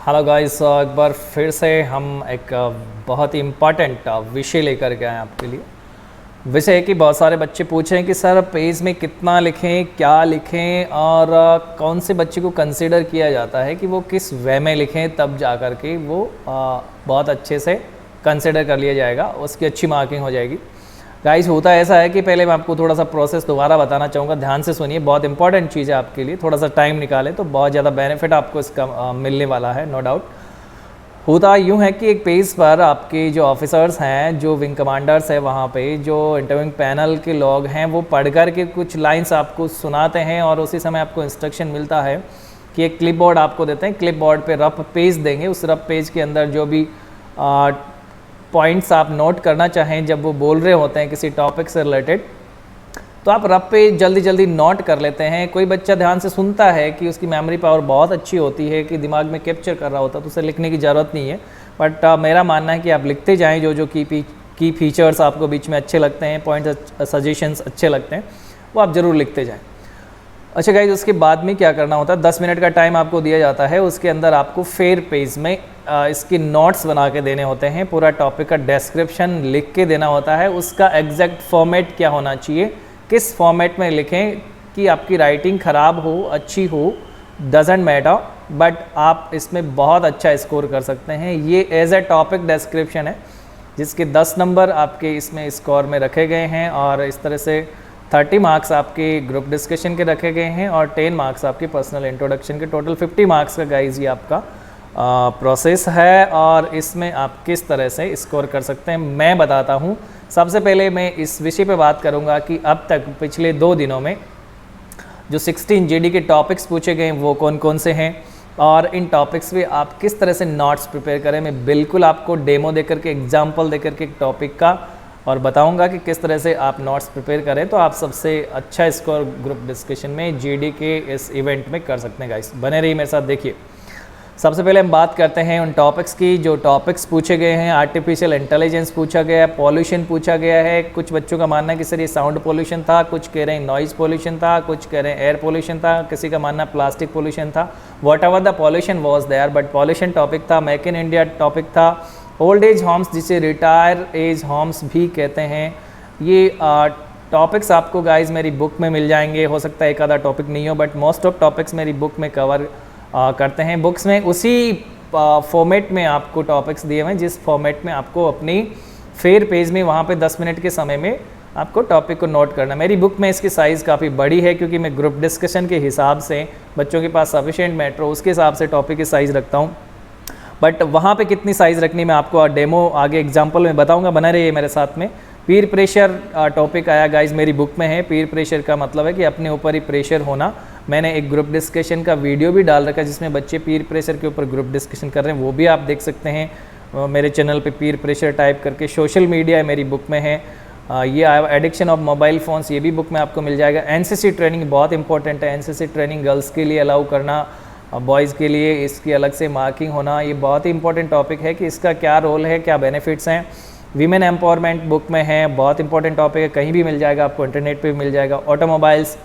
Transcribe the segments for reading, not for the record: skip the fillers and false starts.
Hello guys, एक बार फिर से हम एक बहुत ही इम्पॉर्टेंट विषय लेकर के आए हैं आपके लिए। विषय है कि बहुत सारे बच्चे पूछ रहे हैं कि सर पेज में कितना लिखें, क्या लिखें और कौन से बच्चे को कंसिडर किया जाता है कि वो किस वे में लिखें, तब जा कर के वो बहुत अच्छे से कंसिडर कर लिया जाएगा, उसकी अच्छी मार्किंग हो जाएगी। गाइस, होता ऐसा है कि पहले मैं आपको थोड़ा सा प्रोसेस दोबारा बताना चाहूँगा, ध्यान से सुनिए, बहुत इंपॉर्टेंट चीज़ है आपके लिए। थोड़ा सा टाइम निकालें तो बहुत ज़्यादा बेनिफिट आपको इसका मिलने वाला है, नो डाउट। होता यूँ है कि एक पेज पर आपके जो ऑफिसर्स हैं, जो विंग कमांडर्स हैं, वहाँ पे जो इंटरव्यूइंग पैनल के लोग हैं, वो पढ़ कर के कुछ लाइंस आपको सुनाते हैं और उसी समय आपको इंस्ट्रक्शन मिलता है कि एक क्लिप बोर्ड आपको देते हैं। क्लिप बोर्ड पर रफ पेज देंगे, उस रफ पेज के अंदर जो भी पॉइंट्स आप नोट करना चाहें जब वो बोल रहे होते हैं किसी टॉपिक से रिलेटेड, तो आप रफ पे जल्दी जल्दी नोट कर लेते हैं। कोई बच्चा ध्यान से सुनता है कि उसकी मेमोरी पावर बहुत अच्छी होती है, कि दिमाग में कैप्चर कर रहा होता है, तो उसे लिखने की ज़रूरत नहीं है। बट मेरा मानना है कि आप लिखते जाएँ, जो जो की फीचर्स आपको बीच में अच्छे लगते हैं, पॉइंट्स सजेशंस अच्छे लगते हैं, वो आप ज़रूर लिखते जाएँ। अच्छा गाइज, उसके बाद में क्या करना होता है, 10 मिनट का टाइम आपको दिया जाता है। उसके अंदर आपको फेयर पेज में इसकी नोट्स बना के देने होते हैं, पूरा टॉपिक का डिस्क्रिप्शन लिख के देना होता है। उसका एग्जैक्ट फॉर्मेट क्या होना चाहिए, किस फॉर्मेट में लिखें कि आपकी राइटिंग ख़राब हो, अच्छी हो, डजेंट मैटर, बट आप इसमें बहुत अच्छा स्कोर कर सकते हैं। ये एज ए टॉपिक डिस्क्रिप्शन है जिसके 10 नंबर आपके इसमें स्कोर में रखे गए हैं, और इस तरह से 30 मार्क्स आपके ग्रुप डिस्कशन के रखे गए हैं और 10 मार्क्स आपके पर्सनल इंट्रोडक्शन के। टोटल 50 मार्क्स का गाइज ये आपका प्रोसेस है, और इसमें आप किस तरह से स्कोर कर सकते हैं मैं बताता हूँ। सबसे पहले मैं इस विषय पे बात करूँगा कि अब तक पिछले 2 दिनों में जो 16 जीडी के टॉपिक्स पूछे गए हैं वो कौन कौन से हैं, और इन टॉपिक्स पे आप किस तरह से नोट्स प्रिपेयर करें। मैं बिल्कुल आपको डेमो देकर के, एग्जाम्पल देकर के एक टॉपिक का, और बताऊंगा कि किस तरह से आप नोट्स प्रिपेयर करें तो आप सबसे अच्छा स्कोर ग्रुप डिस्कशन में जीडी के इस इवेंट में कर सकते हैं। गाइस, बने रहिए मेरे साथ। देखिए, सबसे पहले हम बात करते हैं उन टॉपिक्स की जो टॉपिक्स पूछे गए हैं। आर्टिफिशियल इंटेलिजेंस पूछा गया है, पॉल्यूशन पूछा गया है। कुछ बच्चों का मानना है कि सर ये साउंड पॉल्यूशन था, कुछ कह रहे हैं नॉइज़ पॉल्यूशन था, कुछ कह रहे हैं एयर पॉल्यूशन था, किसी का मानना प्लास्टिक पॉल्यूशन था। Whatever the pollution was there, but pollution topic था। मेक इन इंडिया टॉपिक था। ओल्ड एज होम्स, जिसे रिटायर एज होम्स भी कहते हैं, ये टॉपिक्स आपको गाइज मेरी बुक में मिल जाएंगे। हो सकता है एक आधा टॉपिक नहीं हो, बट मोस्ट ऑफ टॉपिक्स मेरी बुक में कवर करते हैं। बुक्स में उसी फॉर्मेट में आपको टॉपिक्स दिए हुए हैं जिस फॉर्मेट में आपको अपनी फेयर पेज में वहाँ पे 10 मिनट के समय में आपको टॉपिक को नोट करना। मेरी बुक में इसकी साइज़ काफ़ी बड़ी है, क्योंकि मैं ग्रुप डिस्कशन के हिसाब से, बच्चों के पास सफिशिएंट मेट्रो, उसके हिसाब से टॉपिक की साइज़ रखता हूँ। बट वहाँ पे कितनी साइज़ रखनी मैं आपको डेमो आगे एग्जांपल में बताऊँगा, बना रहिए मेरे साथ में। पीर प्रेशर टॉपिक आया गाइज, मेरी बुक में है। पीर प्रेशर का मतलब है कि अपने ऊपर ही प्रेशर होना। मैंने एक ग्रुप डिस्कशन का वीडियो भी डाल रखा है जिसमें बच्चे पीर प्रेशर के ऊपर ग्रुप डिस्कशन कर रहे हैं, वो भी आप देख सकते हैं मेरे चैनल पे। पीर प्रेशर टाइप करके सोशल मीडिया है, मेरी बुक में है। ये आया एडिक्शन ऑफ मोबाइल फ़ोन्स, ये भी बुक में आपको मिल जाएगा। एनसीसी ट्रेनिंग बहुत इंपॉर्टेंट है। एनसीसी ट्रेनिंग गर्ल्स के लिए अलाउ करना, बॉयज़ के लिए इसकी अलग से मार्किंग होना, ये बहुत ही इंपॉर्टेंट टॉपिक है कि इसका क्या रोल है, क्या बेनिफिट्स हैं। वीमेन एम्पावरमेंट बुक में है, बहुत इंपॉर्टेंट टॉपिक है, कहीं भी मिल जाएगा आपको, इंटरनेट पे भी मिल जाएगा। ऑटोमोबाइल्स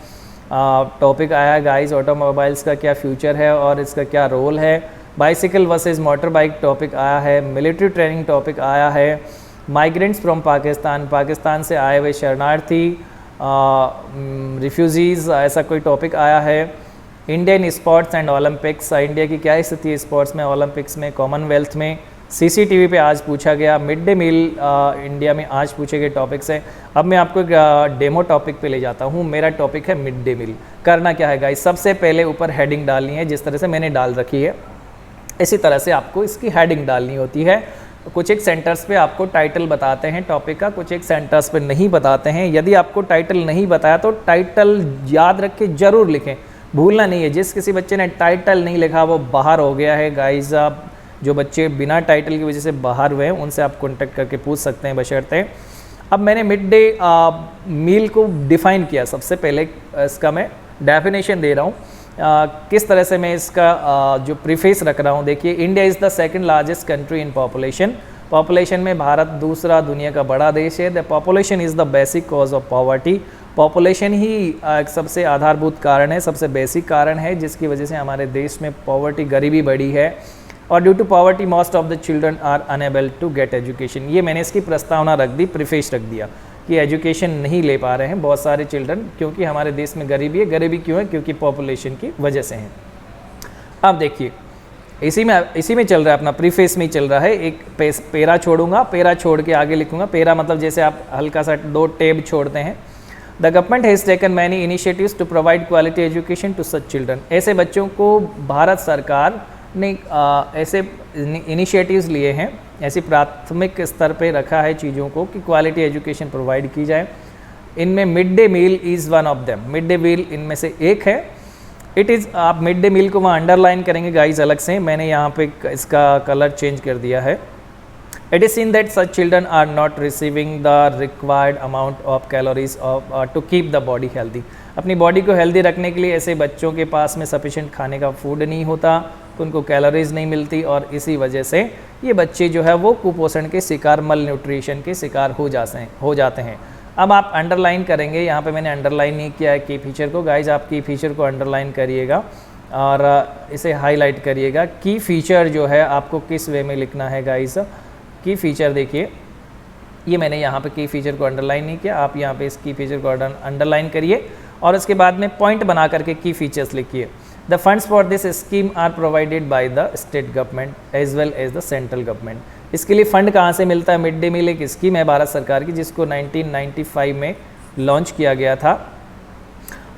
टॉपिक आया गाइस, ऑटोमोबाइल्स का क्या फ्यूचर है और इसका क्या रोल है। Bicycle versus motor bike topic आया है। मिलिट्री ट्रेनिंग टॉपिक आया है। माइग्रेंट्स फ्रॉम पाकिस्तान, पाकिस्तान से आए हुए शरणार्थी, रिफ्यूजीज़, ऐसा कोई टॉपिक आया है। Indian sports and Olympics, India की क्या स्थिति है स्पोर्ट्स में, ओलंपिक्स में, कॉमनवेल्थ में। सीसीटीवी पे आज पूछा गया। मिड डे मील इंडिया में आज पूछे गए टॉपिक्स हैं। अब मैं आपको एक डेमो टॉपिक पे ले जाता हूँ। मेरा टॉपिक है मिड डे मील। करना क्या है गाइस, सबसे पहले ऊपर हेडिंग डालनी है, जिस तरह से मैंने डाल रखी है इसी तरह से आपको इसकी हेडिंग डालनी होती है। कुछ एक सेंटर्स पे आपको टाइटल बताते हैं टॉपिक का, कुछ एक सेंटर्स पे नहीं बताते हैं। यदि आपको टाइटल नहीं बताया तो टाइटल याद रख के ज़रूर लिखें, भूलना नहीं है। जिस किसी बच्चे ने टाइटल नहीं लिखा वो बाहर हो गया है गाइस। आप जो बच्चे बिना टाइटल की वजह से बाहर हुए हैं उनसे आप कांटेक्ट करके पूछ सकते हैं बशर्ते। अब मैंने मिड डे मील को डिफ़ाइन किया। सबसे पहले इसका मैं डेफिनेशन दे रहा हूँ, किस तरह से मैं इसका जो प्रीफेस रख रहा हूँ। देखिए, India is the second largest country in population. Population में भारत दूसरा दुनिया का बड़ा देश है। The population is the basic cause of poverty. Population ही एक सबसे आधारभूत कारण है, सबसे बेसिक कारण है जिसकी वजह से हमारे देश में पॉवर्टी, गरीबी बढ़ी है। और due to poverty most of the children are unable to get education. ये मैंने इसकी प्रस्तावना रख दी, प्रीफेस रख दिया कि एजुकेशन नहीं ले पा रहे हैं बहुत सारे चिल्ड्रन, क्योंकि हमारे देश में गरीबी है। गरीबी क्यों है? क्योंकि पॉपुलेशन की वजह से है। अब देखिए इसी में चल रहा है, अपना प्रीफेस में ही चल रहा है। एक पेरा छोड़ूंगा, पेरा छोड़ के आगे लिखूंगा। पेरा मतलब जैसे आप हल्का सा 2 टैब छोड़ते हैं। The government has taken many initiatives to provide quality education to such children. ऐसे बच्चों को भारत सरकार ने ऐसे इनिशिएटिव्स लिए हैं, ऐसी प्राथमिक स्तर पे रखा है चीज़ों को कि क्वालिटी एजुकेशन प्रोवाइड की जाए। इनमें mid day meal is one of them. Mid day meal इनमें से एक है। इट इज़, आप मिड डे मील को वहाँ अंडरलाइन करेंगे गाइज अलग से, मैंने यहाँ पे इसका कलर चेंज कर दिया है। It is seen that such children are not receiving the required amount of calories to keep the body healthy. अपनी बॉडी को हेल्दी रखने के लिए ऐसे बच्चों के पास में सफिशेंट खाने का फूड नहीं होता, तो उनको कैलोरीज नहीं मिलती, और इसी वजह से ये बच्चे जो है वो कुपोषण के शिकार, मल न्यूट्रिशन के शिकार हो जाते हैं। अब आप अंडरलाइन करेंगे, यहाँ पे मैंने अंडरलाइन नहीं किया है की फीचर को। गाइज आप की फीचर को अंडरलाइन करिएगा और इसे हाईलाइट करिएगा। की फीचर जो है आपको किस वे में लिखना है गाइज। की फीचर देखिए, ये मैंने यहाँ पे की फीचर को अंडरलाइन नहीं किया, आप यहाँ पे इस की फीचर को अंडरलाइन करिए और उसके बाद में पॉइंट बना करके की फीचर्स लिखिए। The funds for this scheme are provided by the state government as well as the central government. इसके लिए फ़ंड कहाँ से मिलता है? मिड डे मील एक स्कीम है भारत सरकार की, जिसको 1995 में लॉन्च किया गया था,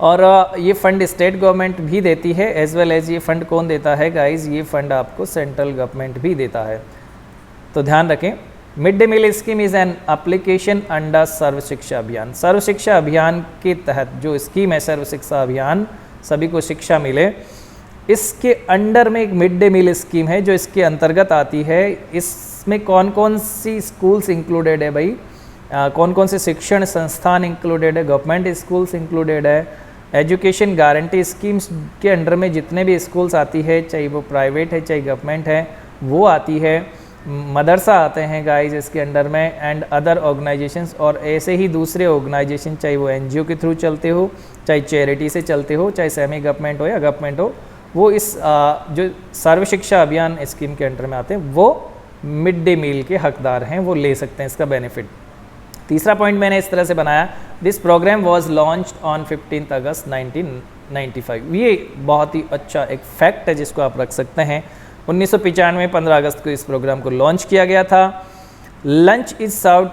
और ये फ़ंड स्टेट गवर्नमेंट भी देती है एज वेल एज। ये फ़ंड कौन देता है गाइज? ये फ़ंड आपको सेंट्रल गवर्नमेंट भी देता है, तो ध्यान रखें। Mid day meal scheme is an application under Sarva Shiksha Abhiyan. सर्व शिक्षा अभियान के तहत जो स्कीम है, सर्व शिक्षा अभियान, सभी को शिक्षा मिले, इसके अंडर में एक मिड डे मील स्कीम है जो इसके अंतर्गत आती है। इसमें कौन कौन सी स्कूल्स इंक्लूडेड है भाई? कौन कौन से शिक्षण संस्थान इंक्लूडेड है? गवर्नमेंट स्कूल्स इंक्लूडेड है। एजुकेशन गारंटी स्कीम्स के अंडर में जितने भी स्कूल्स आती है, चाहे वो प्राइवेट है चाहे गवर्नमेंट है, वो आती है। मदरसा आते हैं गाइज इसके अंडर में, एंड अदर ऑर्गेनाइजेशंस, और ऐसे ही दूसरे ऑर्गेनाइजेशन, चाहे वो एनजीओ के थ्रू चलते हो, चाहे चैरिटी से चलते हो, चाहे सेमी गवर्नमेंट हो या गवर्नमेंट हो, वो इस जो सर्व शिक्षा अभियान स्कीम के अंडर में आते हैं, वो मिड डे मील के हकदार हैं, वो ले सकते हैं इसका बेनिफिट। तीसरा पॉइंट मैंने इस तरह से बनाया, this programme was launched on 15 August 1995। ये बहुत ही अच्छा एक फैक्ट है जिसको आप रख सकते हैं। 1995 में 15 अगस्त को इस प्रोग्राम को लॉन्च किया गया था। Lunch is serve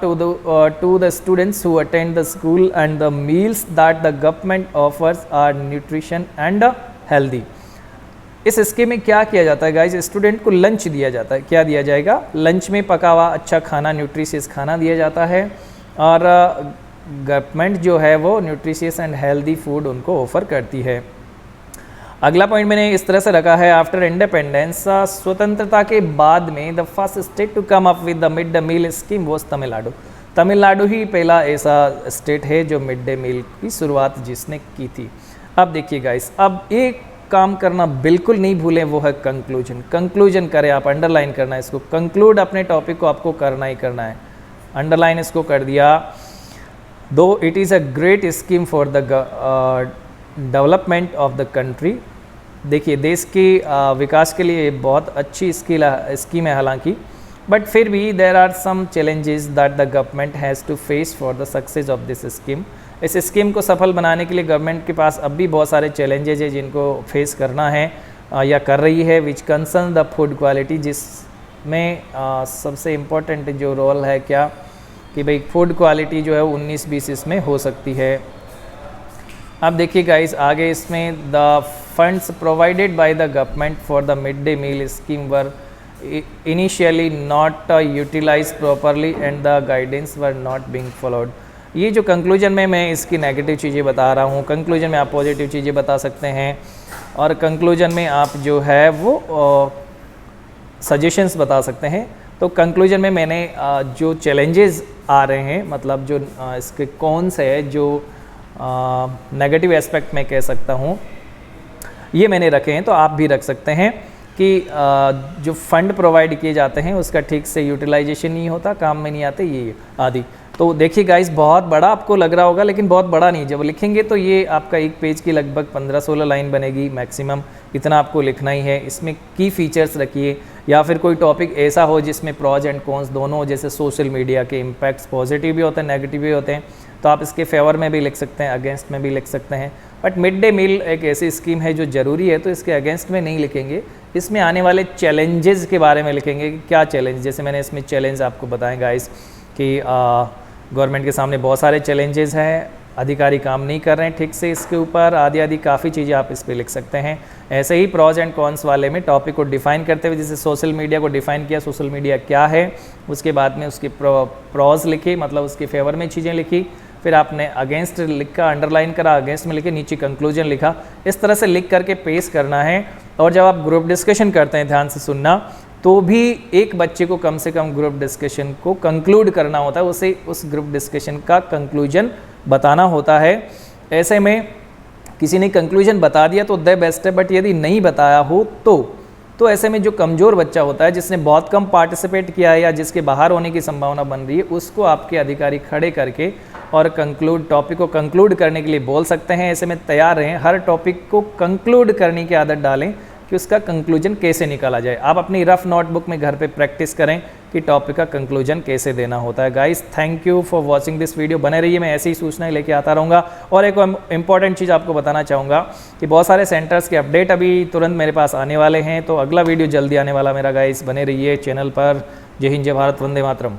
to the students who attend the school and the meals that the government offers are nutrition and healthy. इस स्कीम में क्या किया जाता है गाइज? स्टूडेंट को लंच दिया जाता है। क्या दिया जाएगा? लंच में पका हुआ अच्छा खाना, न्यूट्रिशियस खाना दिया जाता है, और गवर्नमेंट जो है वो न्यूट्रिशियस एंड हेल्दी फूड उनको ऑफर करती है। अगला पॉइंट मैंने इस तरह से रखा है, आफ्टर इंडिपेंडेंस, स्वतंत्रता के बाद में the first state to come up with the mid day meal scheme was Tamil Nadu. Tamil Nadu ही पहला ऐसा स्टेट है जो मिड डे मील की शुरुआत जिसने की थी। अब देखिए गाइस, अब एक काम करना बिल्कुल नहीं भूलें, वो है कंक्लूजन। कंक्लूजन करें आप, अंडरलाइन करना है इसको, कंक्लूड अपने टॉपिक को आपको करना ही करना है। अंडरलाइन इसको कर दिया। दो it is a great scheme for the development of the country. देखिए देश के विकास के लिए बहुत अच्छी स्कीम है हालांकि, बट फिर भी there are some challenges that the government has to face for the success of this scheme. इस स्कीम को सफल बनाने के लिए गवर्नमेंट के पास अब भी बहुत सारे चैलेंजेज है जिनको फेस करना है या कर रही है, विच कंसर्न द फूड क्वालिटी, जिसमें सबसे इम्पोर्टेंट जो रोल है क्या कि भाई फूड क्वालिटी जो है 19-20 इसमें हो सकती है। अब देखिए गाइस आगे इसमें the funds provided by the government for the mid day meal scheme were initially not utilize properly and the guidance were not being followed. ये जो कंक्लूजन में मैं इसकी नेगेटिव चीज़ें बता रहा हूँ, कंक्लूजन में आप पॉजिटिव चीज़ें बता सकते हैं, और कंक्लूजन में आप जो है वो सजेशंस बता सकते हैं। तो कंक्लूजन में मैंने जो चैलेंजेस आ रहे हैं, मतलब जो इसके कौन से है जो नेगेटिव एस्पेक्ट में कह सकता हूँ, ये मैंने रखे हैं, तो आप भी रख सकते हैं कि जो फंड प्रोवाइड किए जाते हैं उसका ठीक से यूटिलाइजेशन नहीं होता, काम में नहीं आते, ये आदि। तो देखिए गाइस, बहुत बड़ा आपको लग रहा होगा लेकिन बहुत बड़ा नहीं। जब लिखेंगे तो ये आपका एक पेज की लगभग 15-16 लाइन बनेगी मैक्सिमम, इतना आपको लिखना ही है। इसमें की फीचर्स रखिए, या फिर कोई टॉपिक ऐसा हो जिसमें प्रॉज एंड कॉन्स दोनों हो, जैसे सोशल मीडिया के इम्पैक्ट्स पॉजिटिव भी होते हैं नेगेटिव भी होते हैं, तो आप इसके फेवर में भी लिख सकते हैं, अगेंस्ट में भी लिख सकते हैं। बट मिड डे मील एक ऐसी स्कीम है जो ज़रूरी है, तो इसके अगेंस्ट में नहीं लिखेंगे, इसमें आने वाले चैलेंजेस के बारे में लिखेंगे कि क्या चैलेंज, जैसे मैंने इसमें चैलेंज आपको बताए गाइस कि गवर्नमेंट के सामने बहुत सारे चैलेंजेस हैं, अधिकारी काम नहीं कर रहे हैं ठीक से इसके ऊपर, आदि आदि काफ़ी चीज़ें आप इस पर लिख सकते हैं। ऐसे ही प्रॉज एंड कॉन्स वाले में टॉपिक को डिफ़ाइन करते हुए, जैसे सोशल मीडिया को डिफ़ाइन किया, सोशल मीडिया क्या है, उसके बाद में उसकी प्रॉज लिखी, मतलब उसके फेवर में चीज़ें लिखी, फिर आपने अगेंस्ट लिखा, अंडरलाइन करा, अगेंस्ट में लिखे, नीचे कंक्लूजन लिखा। इस तरह से लिख करके पेश करना है। और जब आप ग्रुप डिस्कशन करते हैं, ध्यान से सुनना, तो भी एक बच्चे को कम से कम ग्रुप डिस्कशन को कंक्लूड करना होता है, उसे उस ग्रुप डिस्कशन का कंक्लूजन बताना होता है। ऐसे में किसी ने कंक्लूजन बता दिया तो द बेस्ट है, बट यदि नहीं बताया हो तो ऐसे में जो कमज़ोर बच्चा होता है, जिसने बहुत कम पार्टिसिपेट किया है या जिसके बाहर होने की संभावना बन रही है, उसको आपके अधिकारी खड़े करके और टॉपिक को कंक्लूड करने के लिए बोल सकते हैं। ऐसे में तैयार रहें, हर टॉपिक को कंक्लूड करने की आदत डालें कि उसका कंक्लूजन कैसे निकाला जाए। आप अपनी रफ नोटबुक में घर पे प्रैक्टिस करें कि टॉपिक का कंक्लूजन कैसे देना होता है। Guys, thank you for watching this video. बने रहिए, मैं ऐसी ही सूचनाएं लेके आता रहूँगा। और एक इंपॉर्टेंट चीज़ आपको बताना चाहूँगा कि बहुत सारे सेंटर्स के अपडेट अभी तुरंत मेरे पास आने वाले हैं, तो अगला वीडियो जल्दी आने वाला मेरा। गाइस, बने रहिए चैनल पर। जय हिंद, जय भारत, वंदे मातरम।